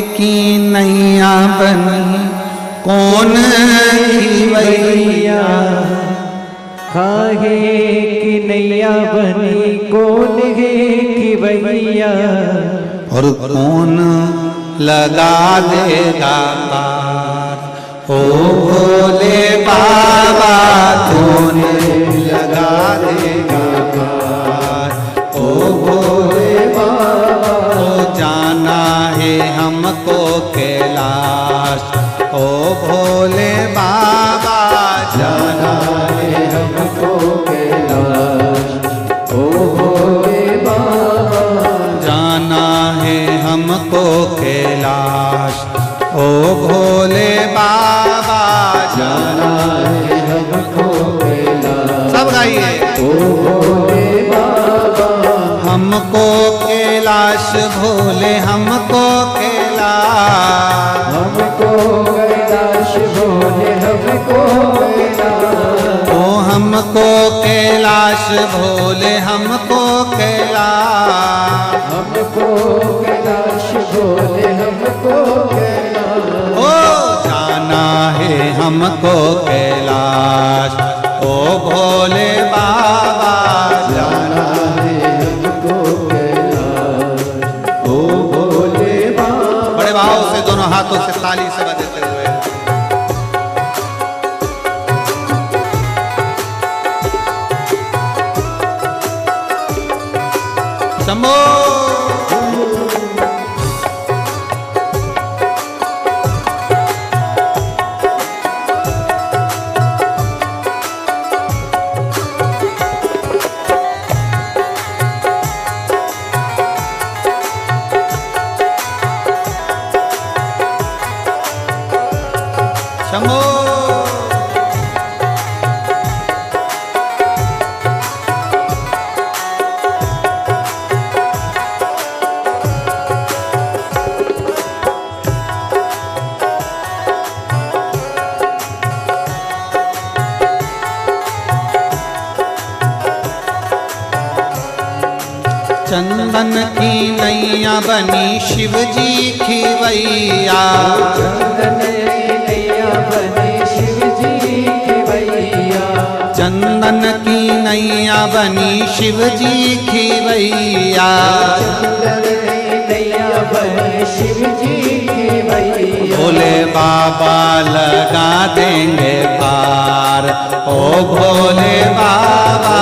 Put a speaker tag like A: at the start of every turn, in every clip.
A: की नैया बनी कौन खिवैया,
B: काहे की नैया बनी कौन है खिवैया,
A: और कौन लगा देगा पार। ओ भोले बाबा कौन लगा देगा पार। ओ भोले बाबा ओ जाना है हमको कैलाश। ओ भोले बाबा जाना है हमको कैलाश।
B: ओ भोले बाबा
A: जाना है हमको कैलाश। ओ भोले बाबा जाना
B: है हमको कैलाश।
A: सब गाइए।
B: ओ भोले बाबा
A: हमको कैलाश भोले हमको कैलाश।
B: हमको कैलाश भोले हमको कैलाश।
A: ओ हमको कैलाश भोले हमको कैलाश।
B: हमको कैलाश भोले हमको कैलाश।
A: ओ जाना है हमको कैलाश। ओ भोले बाबा जाना
B: है हमको कैलाश। ओ भोले बाबा
A: बड़े भाव से दोनों हाथों से ताली से बजाते हुए शंभो। शंभो। चंदन की नैया बनी शिव जी खिवैया।
B: चंदन की नैया बनी शिव जी खिवैया।
A: चंदन की नैया बनी शिव जी खिवैया।
B: चंदन की नैया बनी शिव जी खिवैया।
A: भोले बाबा लगा देंगे पार। ओ भोले बाबा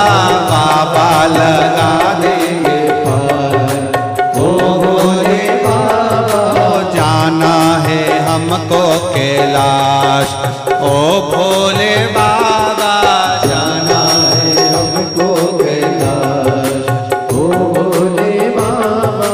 A: बाबा लगा देंगे पार। ओ भोले बाबा ओ जाना है हमको कैलाश। ओ भोले बाबा जाना
B: है हमको कैलाश। ओ भोले बाबा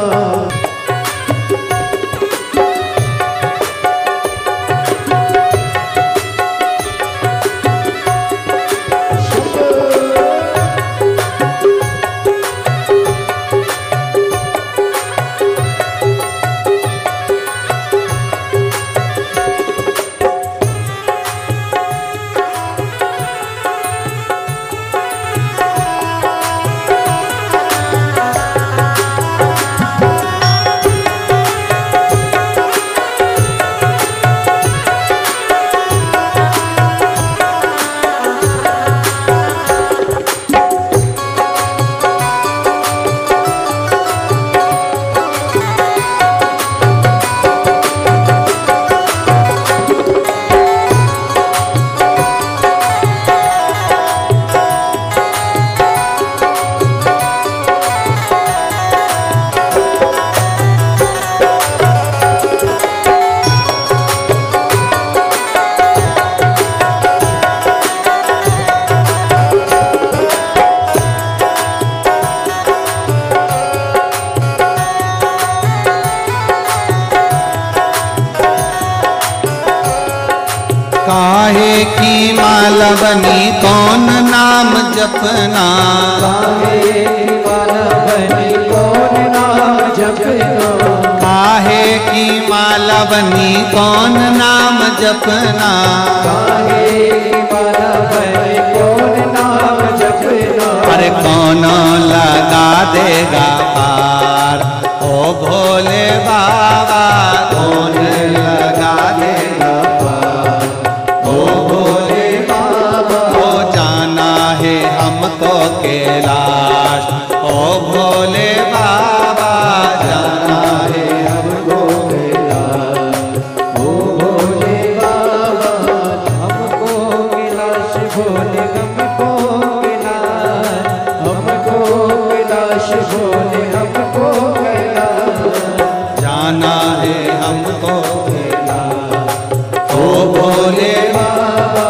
A: काहे की माला बनी कौन नाम जपना।
B: काहे की माला बनी कौन नाम जपना।
A: काहे की माला बनी कौन नाम जपना।
B: काहे की माला बनी कौन नाम जपना।
A: अरे कौन लगा देगा पार। ओ भोले बाबा कौन है हमको कैलाश। ओ भोले बाबा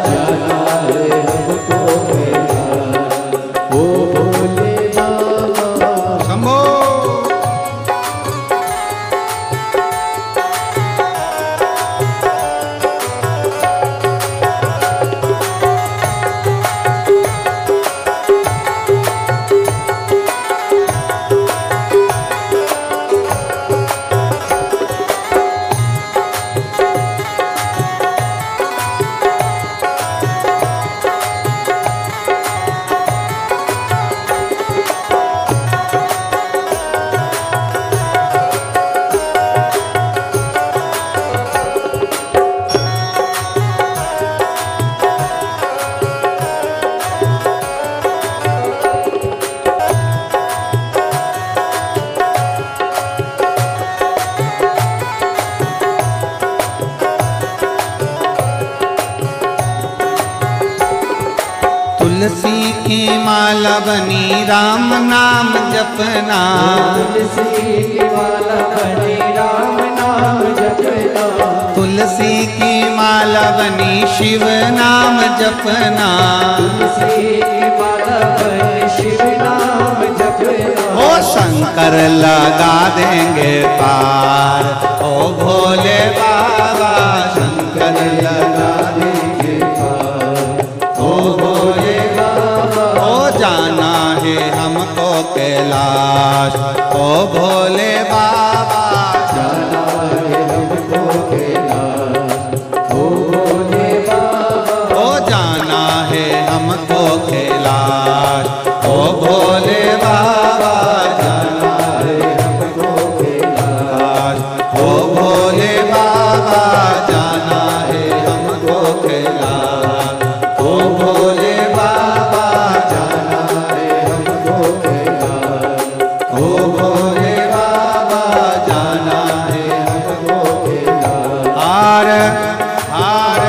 B: जाना है हमको कैलाश। ओ भोले बाबा
A: शंभो। तुलसी की माला बनी राम नाम जपना।
B: तुलसी की माला बनी राम नाम जपना।
A: तुलसी की माला बनी शिव नाम जपना।
B: तुलसी की माला बनी शिव नाम जपना।
A: ओ शंकर लगा देंगे पार। ओ भोले बाबा शंकर लगा देंगे पार। ओ भोले बाबा ओ जाना है हमको कैलाश। ओ भोले बाबा
B: जाना है हमको कैलाश। ओ भोले बाबा
A: ओ जाना है हमको कैलाश। ओ भोले बाबा जाना है हमको कैलाश। ओ भोले बाबा जाना है हमको कैलाश। ओ भोले बाबा जाना है हमको कैलाश। ओ भोले बाबा जाना है हमको कैलाश। हार हार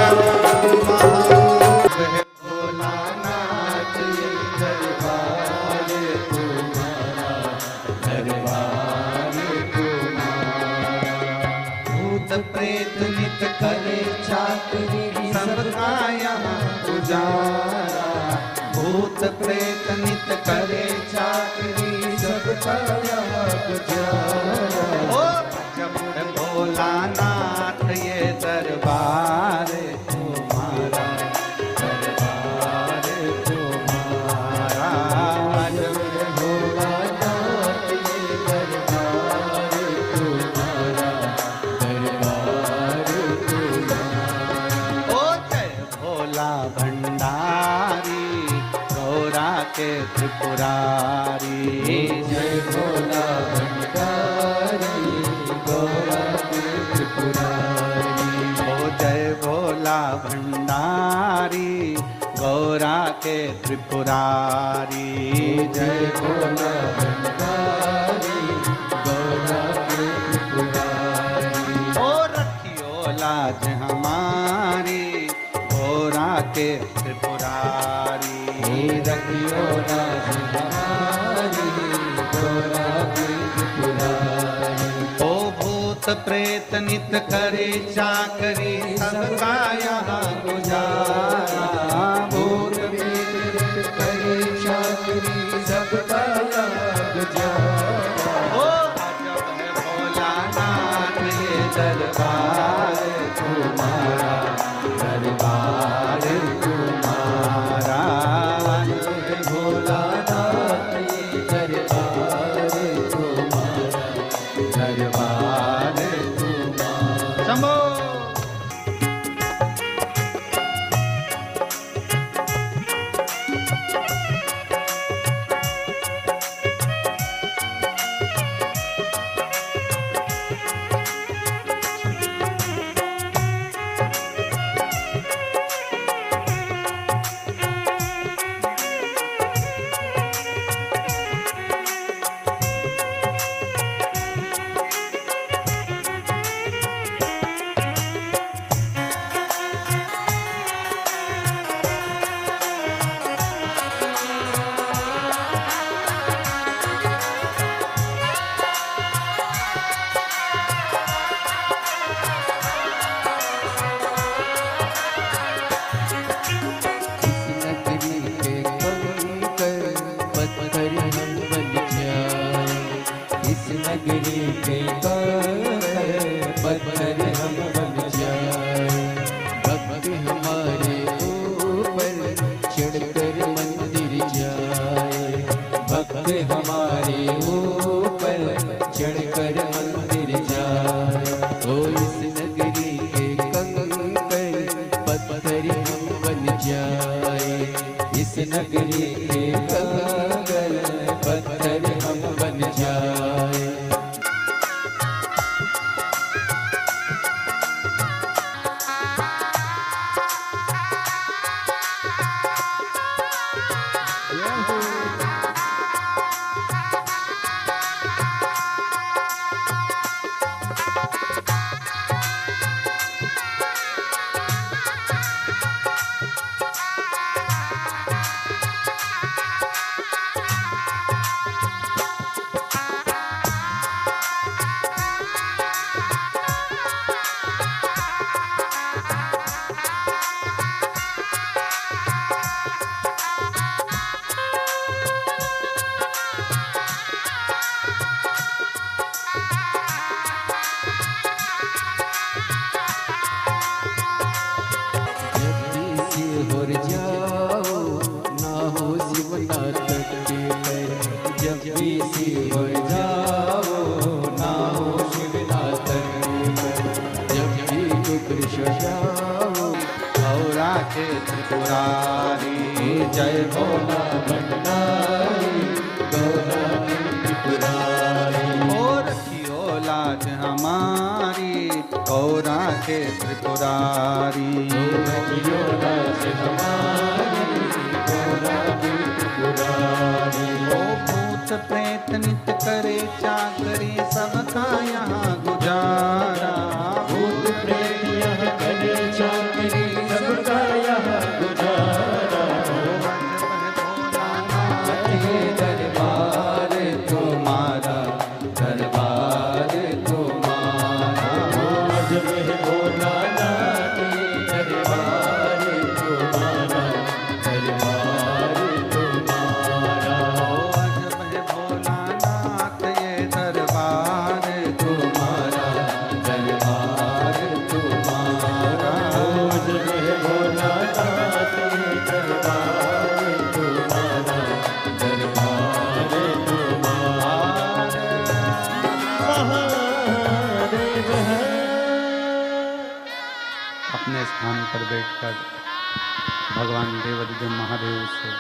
A: भोलानाथ ये दरबार तुम्हारा, दरबार तुम्हारा। भूत प्रेत नित करे चाकरी सबका यहाँ गुजारा। भूत प्रेत नित करे चाकरी सबका यहाँ गुजारा। ओ जब भोलानाथ ये दरबार तुम्हारा, दरबार तुम्हारा। जब भोलानाथ ये दरबार तुम्हारा, दरबार तुम्हारा। ओ जय भोला भंडारी गौरा के त्रिपुरारी।
B: जय भोला भंडारी गौरा के त्रिपुरारी।
A: ओ जय भोला भंडारी गौरा के त्रिपुरारी।
B: जय भोला भंडारी गौरा के त्रिपुरारी।
A: ओ रखियो लाज हमारी गौरा के त्रिपुरारी।
B: रखियो लाज हमारी गौरा के त्रिपुरारी।
A: ओ भूत प्रेत नित करे चाकरी सबका यहाँ गुजारा। भूत
B: प्रेत करे चाकरी सबका यहाँ गुजारा।
A: ओ अजब है भोलानाथ ये दरबार तुम्हारा, दरबार तुम्हारा।
B: भोलानाथ ये दरबार तुम्हारा, दरबार तुम्हारा।
A: शंभो। ओ इस नगरी के कंकर पत्थर हम बन जाए, इस नगरी के कंकर पत्थर हम बन जाए। और जाओ ना हो शिवनाथ के पर, जब भी शिव जाओ ना हो शिवनाथ के पर, जब भी दुख जाओ गौरा के त्रिपुरारी, जय भोला भंडारी गौरा के त्रिपुरारी। और रखियो लाज हमारी गौरा के त्रिपुरारी, रखियो लाज हमारी गौरा के त्रिपुरारी। ओ भूत प्रेत नित करे चाकरी, सबका यहाँ गुजारा, भूत प्रेत यहाँ करे चाकरी, सबका यहाँ गुजारा। दरबार तुम्हारा, दरबार तुम्हारा, जब भोला नाथ दरबार तुम्हारा, दरबार तुम्हारा। जब भोला नाथ ये दरबार तुम्हारा, दरबार तुम्हारा। जब भोला नाथ ये दरबार तुम्हारा, दरबार तुम्हारा। अपने स्थान पर बैठकर भगवान देवाधिदेव महादेव से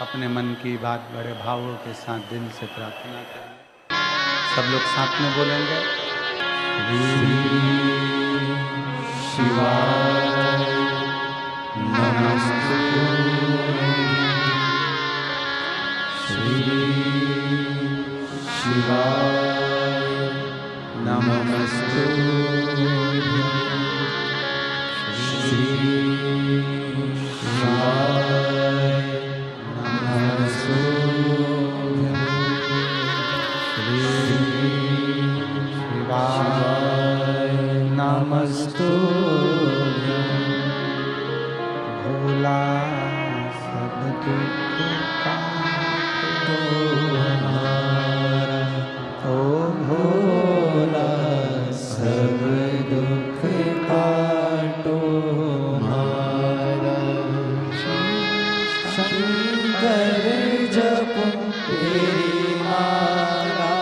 A: अपने मन की बात बड़े भावों के साथ दिल से प्रार्थना करें। सब लोग साथ में बोलेंगे, शिवाय नमस्तुभ्यं, श्री शिवाय नमस्तुभ्यं, श्री शिवाय नमस्तुभ्यं, श्री शिवाय नमस्तुभ्यं। भोला सब दुख काटो हमारा, ओ भोला सब दुख काटो हमारा। शंकर जप तेरी माला,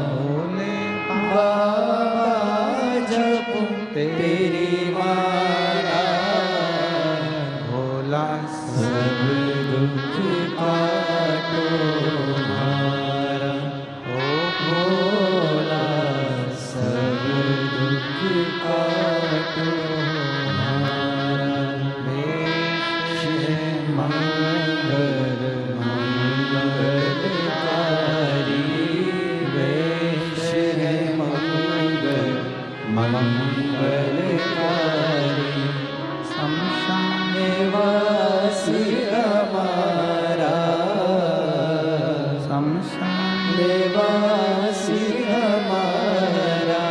A: भोले बाबा जप तेरी माला, भोला सब दुख काटो हमारा, ओ भोला सब दुख काटो हमारा। वेश है मंगल मंगलकारी, वेश है मंगल मंगलकारी। शमशान निवासी हमारा, शमशान निवासी हमारा,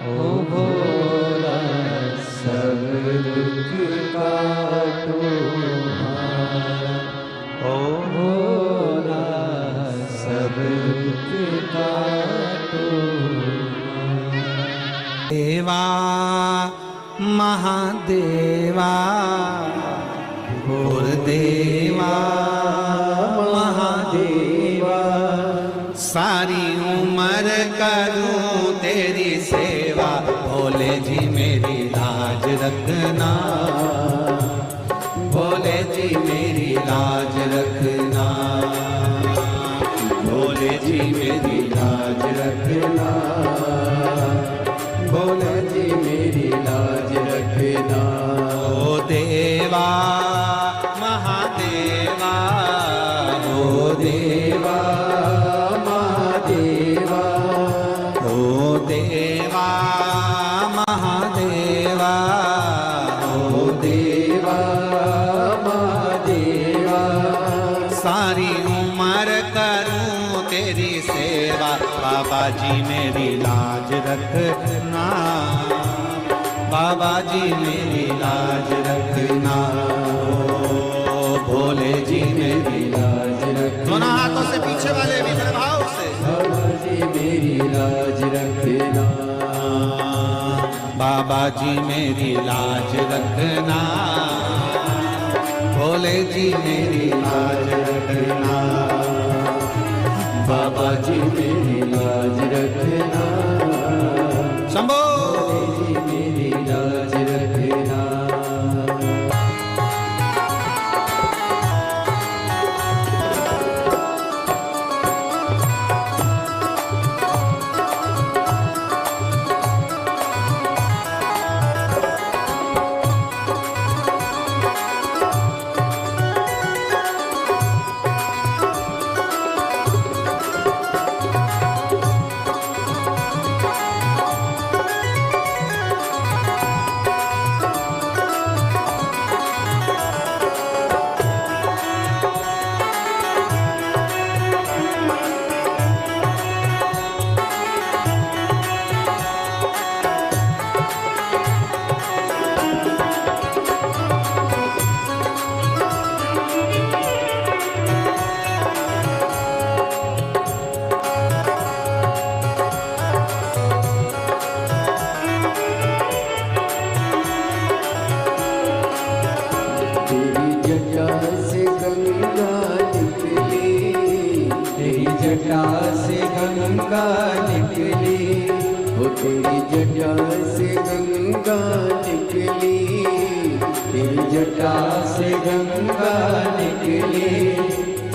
A: ओ भोला सब दुख काटो हमारा, ओ भोला सब दुख काटो हमारा। देवा महादेवा, गुरुदेवा महादेवा, सारी उम्र करूं तेरी सेवा। भोले जी मेरी लाज रखना, भोले जी मेरी लाज रखना, भोले जी मेरी लाज रखना,
B: भोले जी मेरी लाज रखना।
A: ओ देवा महादेवा, ओ देवा
B: महादेवा,
A: ओ देवा महादेवा,
B: ओ देवा महादेवा।
A: सारी उम्र करूं तेरी सेवा, बाबा जी मेरी लाज रखना, बाबा जी मेरी लाज रखना, ओ भोले जी मेरी लाज रखना। दोनों हाथों से पीछे वाले विधर भाव से,
B: बाबा जी मेरी लाज रखना,
A: बाबा जी मेरी लाज रखना, भोले जी मेरी लाज रखना,
B: बाबा जी मेरी लाज रखना,
A: शंभो
B: जी मेरी लाज रखना। जटा से गंगा निकली, वो तेरी जटा से गंगा निकली, तेरी जटा से गंगा निकली।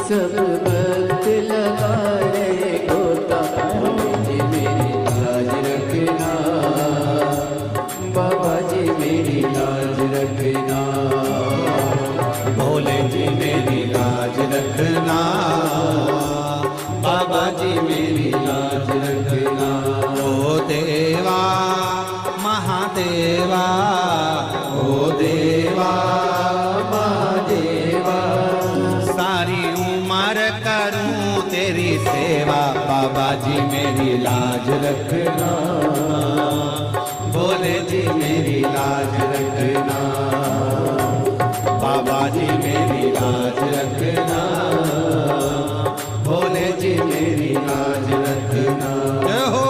B: सब भक्त लगा रहे गोता, भोले जी मेरी लाज रखना, बाबा जी मेरी लाज रखना,
A: भोले जी मेरी लाज रखना, बाबा जी मेरी लाज रखना। ओ देवा महादेवा, ओ देवा
B: महादेवा,
A: सारी उम्र करूं तेरी सेवा, बाबा जी मेरी लाज रखना, भोले जी मेरी लाज रखना, बाबा जी मेरी लाज रखना, भोले जी मेरी लाज रखना। जय हो।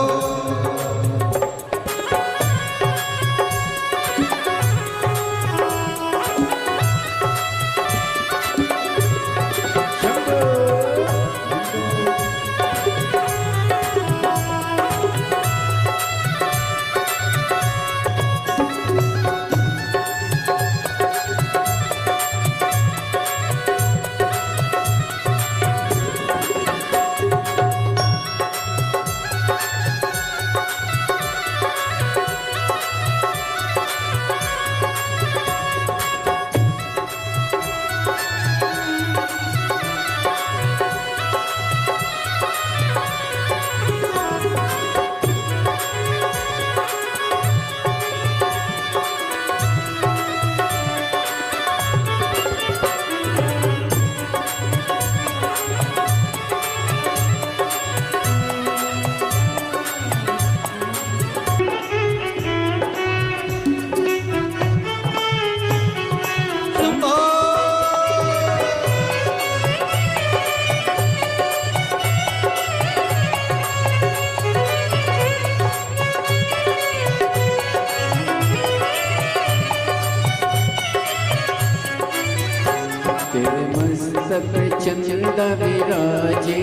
B: चंदा विराजे,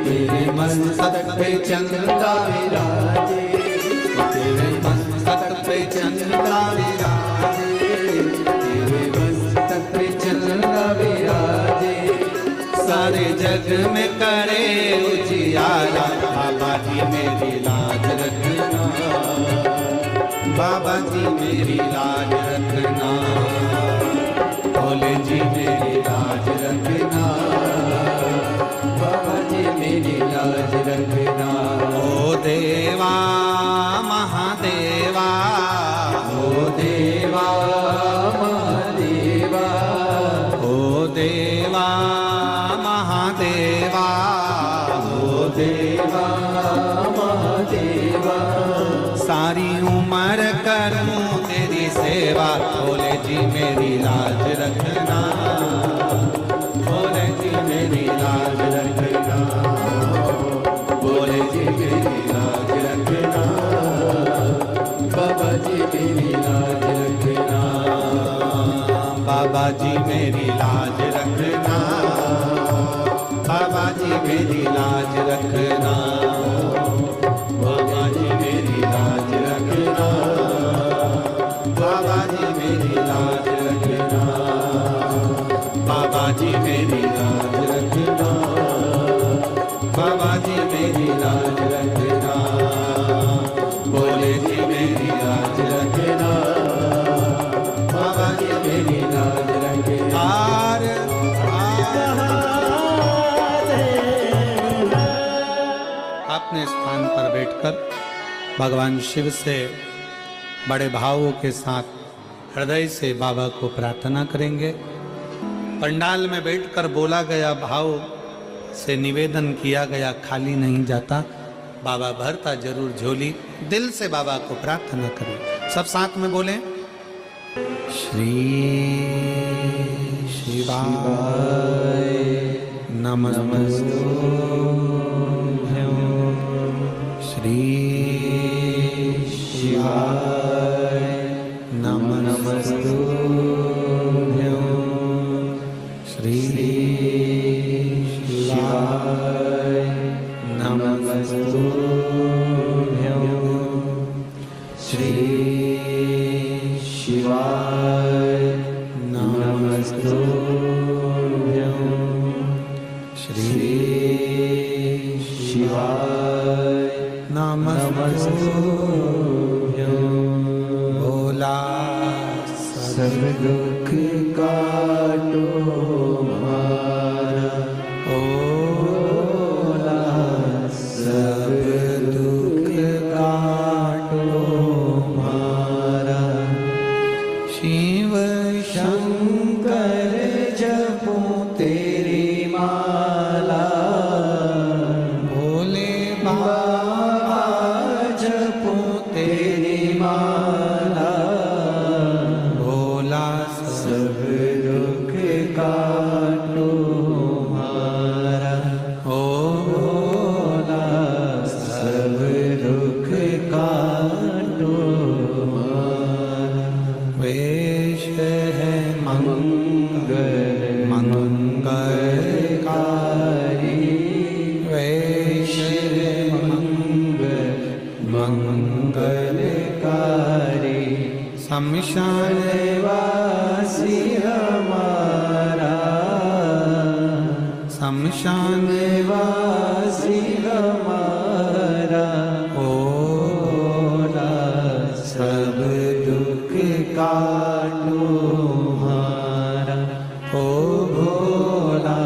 B: तेरे मस्तक पे चंदा विराजे, तेरे मस्तक
A: में करे उजियारा। बाबा जी मेरी लाज रखना, बाबा जी मेरी लाज रखना, भोले जी मेरी लाज रखना,
B: बाबा जी मेरी लाज रखना।
A: ओ देवा महादेवा,
B: ओ देवा महादेवा,
A: ओ देवा महादेवा,
B: ओ देवा महादेवा।
A: सारी उम्र करूं तेरी सेवा। भोले जी मेरी लाज रखना, भोले जी मेरी लाज रखना, भोले जी मेरी लाज रखना,
B: बाबा जी मेरी लाज रखना,
A: बाबा जी मेरी लाज रखना, बाबा जी मेरी लाज रखना, बाबा जी मेरी लाज रखना, बाबा जी मेरी लाज रखना, बाबा जी मेरी लाज रखना, बाबा जी मेरी लाज रखना, भोले जी मेरी लाज रखना, बाबा जी मेरी लाज रखना। अपने स्थान पर बैठकर भगवान शिव से बड़े भावों के साथ हृदय से बाबा को प्रार्थना करेंगे। पंडाल में बैठकर बोला गया भाव से निवेदन किया गया खाली नहीं जाता, बाबा भरता जरूर झोली। दिल से बाबा को प्रार्थना करें, सब साथ में बोलें। श्री शिवाय नमस्तु, श्री शिवाय नमस्तु, श्री शिवाय नमस्तु, श्री शिवाय नमस्तु, श्री शिवाय नमस्तु। भोला
B: सब दुख काटो हमारा,
A: भोला सब दुख काटो हमारा। शिव
B: शंकर जपूं तेरी माला,
A: भोले बाबा
B: जपूं तेरी माला,
A: भोला
B: सब दुख काटो हमारा,
A: ओ
B: भोला सब दुख काटो हमारा।
A: वेश है
B: मंगल
A: मंगलकारी, वेश है
B: मंगलकारी।
A: शमशान
B: वासी हमारा,
A: शमशान
B: वासी हमारा,
A: भोला
B: सब दुख काटो हमारा,
A: ओ
B: भोला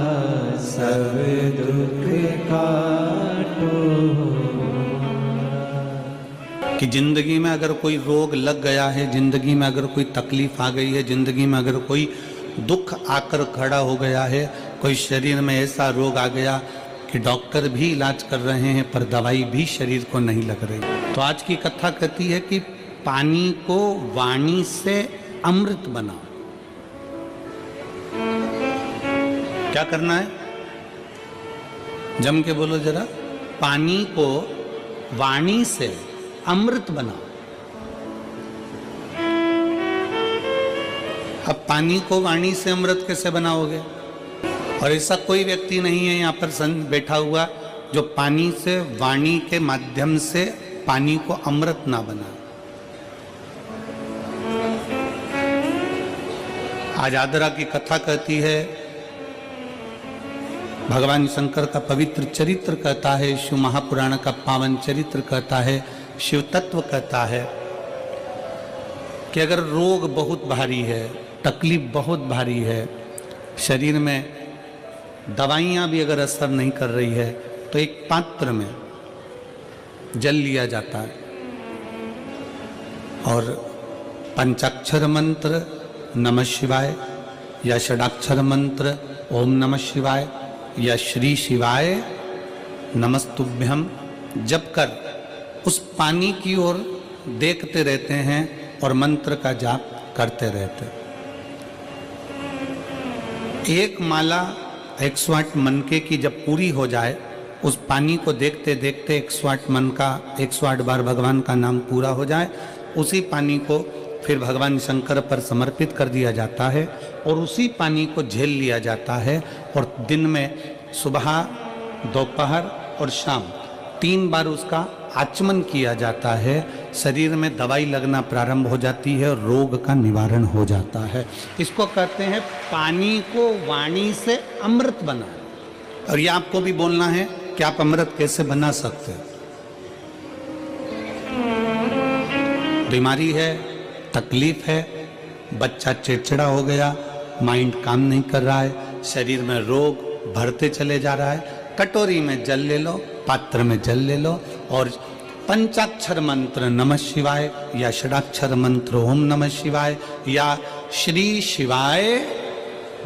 B: सब दुख काटो।
A: कि जिंदगी में अगर कोई रोग लग गया है, जिंदगी में अगर कोई तकलीफ आ गई है, जिंदगी में अगर कोई दुख आकर खड़ा हो गया है, कोई शरीर में ऐसा रोग आ गया कि डॉक्टर भी इलाज कर रहे हैं पर दवाई भी शरीर को नहीं लग रही, तो आज की कथा कहती है कि पानी को वाणी से अमृत बनाओ। क्या करना है? जम के बोलो जरा। पानी को वाणी से अमृत बनाओ। अब पानी को वाणी से अमृत कैसे बनाओगे? और ऐसा कोई व्यक्ति नहीं है यहाँ पर बैठा हुआ जो पानी से, वाणी के माध्यम से पानी को अमृत ना बनाए। आज आदरा की कथा कहती है भगवान शंकर का पवित्र चरित्र कहता है, शिव महापुराण का पावन चरित्र कहता है, शिव तत्व कहता है कि अगर रोग बहुत भारी है, तकलीफ बहुत भारी है, शरीर में दवाइयाँ भी अगर असर नहीं कर रही है, तो एक पात्र में जल लिया जाता है और पंचाक्षर मंत्र नमः शिवाय या षडाक्षर मंत्र ओम नमः शिवाय या श्री शिवाय नमस्तुभ्यम जप कर उस पानी की ओर देखते रहते हैं और मंत्र का जाप करते रहते हैं। एक माला 108 मनके की जब पूरी हो जाए, उस पानी को देखते देखते 108 मन का 108 बार भगवान का नाम पूरा हो जाए, उसी पानी को फिर भगवान शंकर पर समर्पित कर दिया जाता है और उसी पानी को झेल लिया जाता है और दिन में सुबह, दोपहर और शाम 3 बार उसका आचमन किया जाता है। शरीर में दवाई लगना प्रारंभ हो जाती है और रोग का निवारण हो जाता है। इसको कहते हैं पानी को वाणी से अमृत बना। और ये आपको भी बोलना है कि आप अमृत कैसे बना सकते हैं। बीमारी है, तकलीफ है, बच्चा चिड़चिड़ा हो गया, माइंड काम नहीं कर रहा है, शरीर में रोग बढ़ते चले जा रहा है, कटोरी में जल ले लो, पात्र में जल ले लो और पंचाक्षर मंत्र नमः शिवाय या षडाक्षर मंत्र ओम नमः शिवाय या श्री शिवाय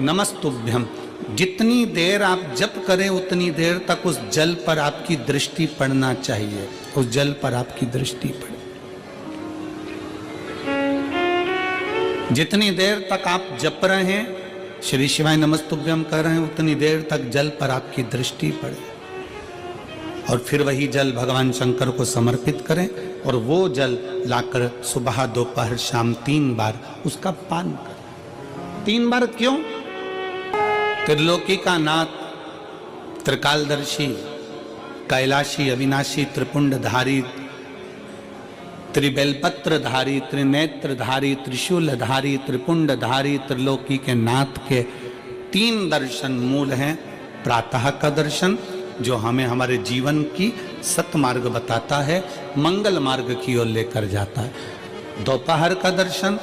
A: नमस्तुभ्यम, जितनी देर आप जप करें उतनी देर तक उस जल पर आपकी दृष्टि पड़ना चाहिए। उस जल पर आपकी दृष्टि पड़े। जितनी देर तक आप जप रहे हैं, श्री शिवाय नमस्तुभ्यम कर रहे हैं, उतनी देर तक जल पर आपकी दृष्टि पड़े और फिर वही जल भगवान शंकर को समर्पित करें और वो जल लाकर सुबह, दोपहर, शाम 3 बार उसका पान करें। 3 बार क्यों? त्रिलोकी का नाथ, त्रिकालदर्शी, कैलाशी, अविनाशी, त्रिपुंडधारी, त्रिबेलपत्रधारी, त्रिनेत्रधारी, त्रिशूलधारी, त्रिपुंडधारी, त्रिलोकी के नाथ के 3 दर्शन मूल हैं। प्रातः का दर्शन जो हमें हमारे जीवन की सतमार्ग बताता है, मंगल मार्ग की ओर लेकर जाता है। दोपहर का दर्शन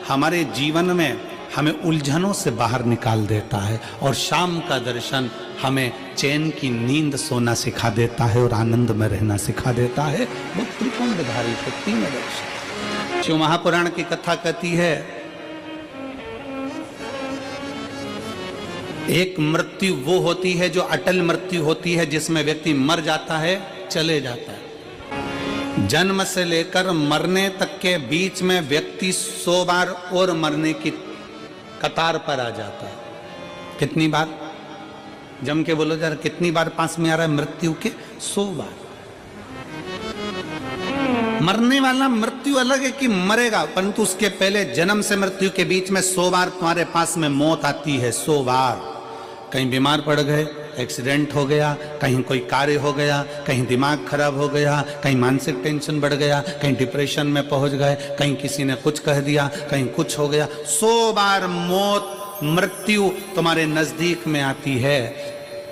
A: हमारे जीवन में हमें उलझनों से बाहर निकाल देता है और शाम का दर्शन हमें चैन की नींद सोना सिखा देता है और आनंद में रहना सिखा देता है। वो त्रिपुंडधारी के 3 दर्शन। शिव महापुराण की कथा कहती है, एक मृत्यु वो होती है जो अटल मृत्यु होती है, जिसमें व्यक्ति मर जाता है, चले जाता है। जन्म से लेकर मरने तक के बीच में व्यक्ति 100 बार और मरने की कतार पर आ जाता है। कितनी बार? जम के बोलो जरा, कितनी बार पास में आ रहा है मृत्यु के? 100 बार। मरने वाला मृत्यु अलग है कि मरेगा, परंतु उसके पहले जन्म से मृत्यु के बीच में 100 बार तुम्हारे पास में मौत आती है। 100 बार। कहीं बीमार पड़ गए, एक्सीडेंट हो गया, कहीं कोई कार्य हो गया, कहीं दिमाग खराब हो गया, कहीं मानसिक टेंशन बढ़ गया, कहीं डिप्रेशन में पहुंच गए, कहीं किसी ने कुछ कह दिया, कहीं कुछ हो गया। 100 बार मौत, मृत्यु तुम्हारे नजदीक में आती है।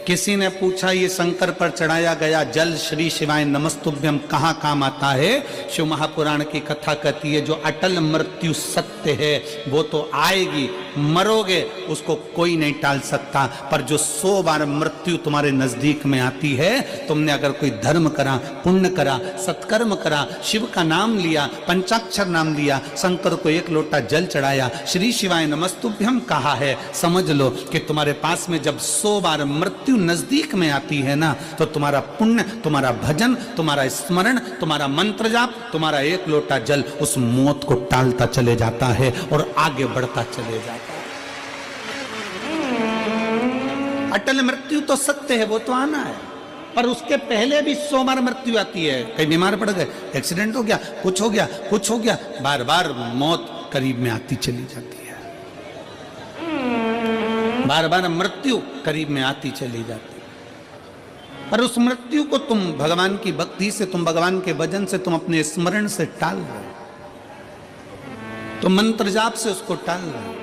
A: किसी ने पूछा, ये शंकर पर चढ़ाया गया जल श्री शिवाय नमस्तुभ्यम कहाँ काम आता है? शिव महापुराण की कथा कहती है, जो अटल मृत्यु सत्य है वो तो आएगी, मरोगे, उसको कोई नहीं टाल सकता। पर जो 100 बार मृत्यु तुम्हारे नजदीक में आती है, तुमने अगर कोई धर्म करा, पुण्य करा, सत्कर्म करा, शिव का नाम लिया, पंचाक्षर नाम लिया, शंकर को 1 लोटा जल चढ़ाया, श्री शिवाय नमस्तुभ्यम कहा है, समझ लो कि तुम्हारे पास में जब 100 बार मृत्यु नजदीक में आती है ना, तो तुम्हारा पुण्य, तुम्हारा भजन, तुम्हारा स्मरण, तुम्हारा मंत्र जाप, तुम्हारा 1 लोटा जल उस मौत को टालता चले जाता है और आगे बढ़ता चले जाता है। अटल मृत्यु तो सत्य है, वो तो आना है, पर उसके पहले भी 100 बार मृत्यु आती है। कहीं बीमार पड़ गए, एक्सीडेंट हो गया, कुछ हो गया, कुछ हो गया, बार बार मौत करीब में आती चली जाती है। बार बार मृत्यु करीब में आती चली जाती है। पर उस मृत्यु को तुम भगवान की भक्ति से, तुम भगवान के भजन से, तुम अपने स्मरण से टाल रहे हो, तुम मंत्र जाप से उसको टाल रहे हो।